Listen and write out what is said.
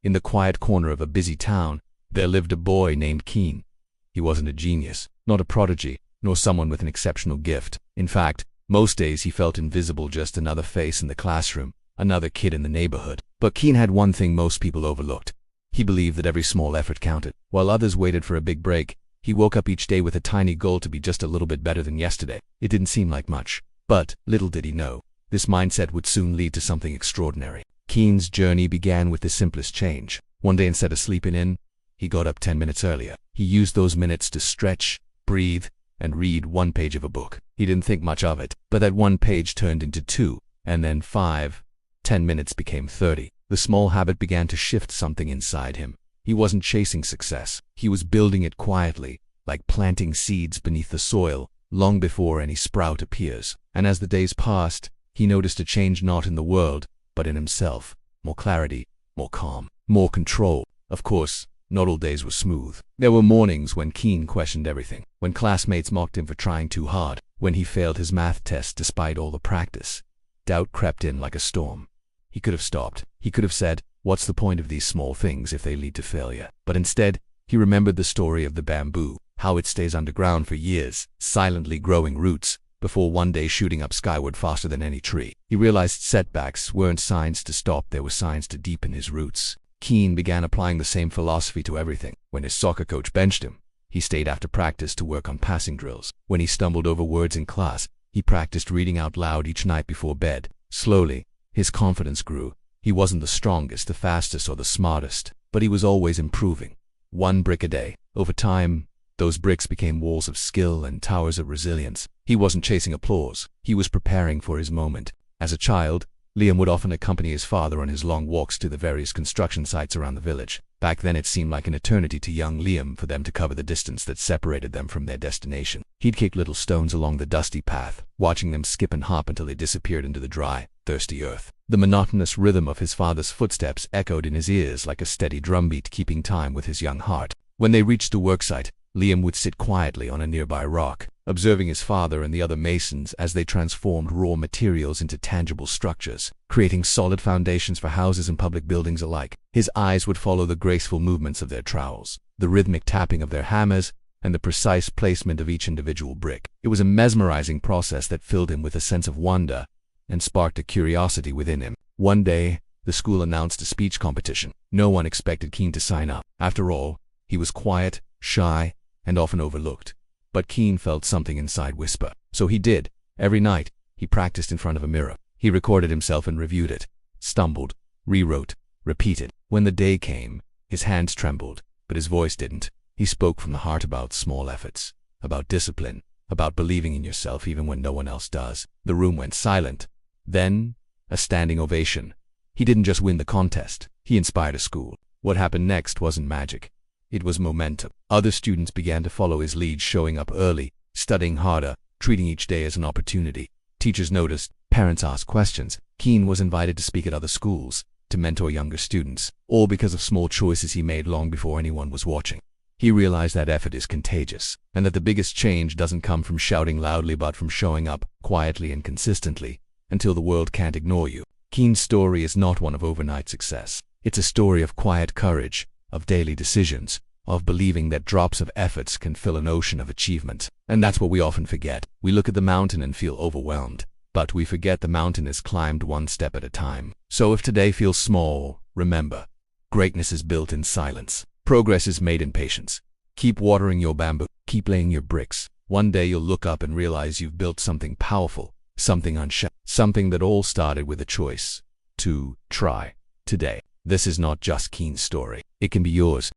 In the quiet corner of a busy town, there lived a boy named Keen. He wasn't a genius, not a prodigy, nor someone with an exceptional gift. In fact, most days he felt invisible, just another face in the classroom, another kid in the neighborhood. But Keen had one thing most people overlooked. He believed that every small effort counted. While others waited for a big break, he woke up each day with a tiny goal to be just a little bit better than yesterday. It didn't seem like much, but little did he know, this mindset would soon lead to something extraordinary. Keen's journey began with the simplest change. One day, instead of sleeping in, he got up 10 minutes earlier. He used those minutes to stretch, breathe, and read one page of a book. He didn't think much of it, but that one page turned into 2, and then 5. 10 minutes became 30. The small habit began to shift something inside him. He wasn't chasing success. He was building it quietly, like planting seeds beneath the soil, long before any sprout appears. And as the days passed, he noticed a change not in the world, but in himself. More clarity, more calm, more control. Of course, not all days were smooth. There were mornings when Keen questioned everything, when classmates mocked him for trying too hard, when he failed his math test despite all the practice. Doubt crept in like a storm. He could have stopped. He could have said, "What's the point of these small things if they lead to failure?" But instead, he remembered the story of the bamboo, how it stays underground for years, silently growing roots, before one day shooting up skyward faster than any tree. He realized setbacks weren't signs to stop, they were signs to deepen his roots. Keen began applying the same philosophy to everything. When his soccer coach benched him, he stayed after practice to work on passing drills. When he stumbled over words in class, he practiced reading out loud each night before bed. Slowly, his confidence grew. He wasn't the strongest, the fastest, or the smartest, but he was always improving. One brick a day. Over time, those bricks became walls of skill and towers of resilience. He wasn't chasing applause. He was preparing for his moment. As a child, Liam would often accompany his father on his long walks to the various construction sites around the village. Back then, it seemed like an eternity to young Liam for them to cover the distance that separated them from their destination. He'd kick little stones along the dusty path, watching them skip and hop until they disappeared into the dry, thirsty earth. The monotonous rhythm of his father's footsteps echoed in his ears like a steady drumbeat, keeping time with his young heart. When they reached the worksite, Liam would sit quietly on a nearby rock, observing his father and the other masons as they transformed raw materials into tangible structures, creating solid foundations for houses and public buildings alike. His eyes would follow the graceful movements of their trowels, the rhythmic tapping of their hammers, and the precise placement of each individual brick. It was a mesmerizing process that filled him with a sense of wonder and sparked a curiosity within him. One day, the school announced a speech competition. No one expected Keen to sign up. After all, he was quiet, shy, and often overlooked. But Keen felt something inside whisper. So he did. Every night, he practiced in front of a mirror. He recorded himself and reviewed it, stumbled, rewrote, repeated. When the day came, his hands trembled, but his voice didn't. He spoke from the heart about small efforts, about discipline, about believing in yourself even when no one else does. The room went silent. Then, a standing ovation. He didn't just win the contest, he inspired a school. What happened next wasn't magic. It was momentum. Other students began to follow his lead, showing up early, studying harder, treating each day as an opportunity. Teachers noticed, parents asked questions. Keen was invited to speak at other schools, to mentor younger students, all because of small choices he made long before anyone was watching. He realized that effort is contagious, and that the biggest change doesn't come from shouting loudly but from showing up, quietly and consistently, until the world can't ignore you. Keen's story is not one of overnight success. It's a story of quiet courage, of daily decisions, of believing that drops of efforts can fill an ocean of achievement. And that's what we often forget. We look at the mountain and feel overwhelmed, but we forget the mountain is climbed one step at a time. So if today feels small, remember, greatness is built in silence. Progress is made in patience. Keep watering your bamboo, keep laying your bricks. One day you'll look up and realize you've built something powerful, something unshakable, something that all started with a choice to try today. This is not just Keen's story. It can be yours.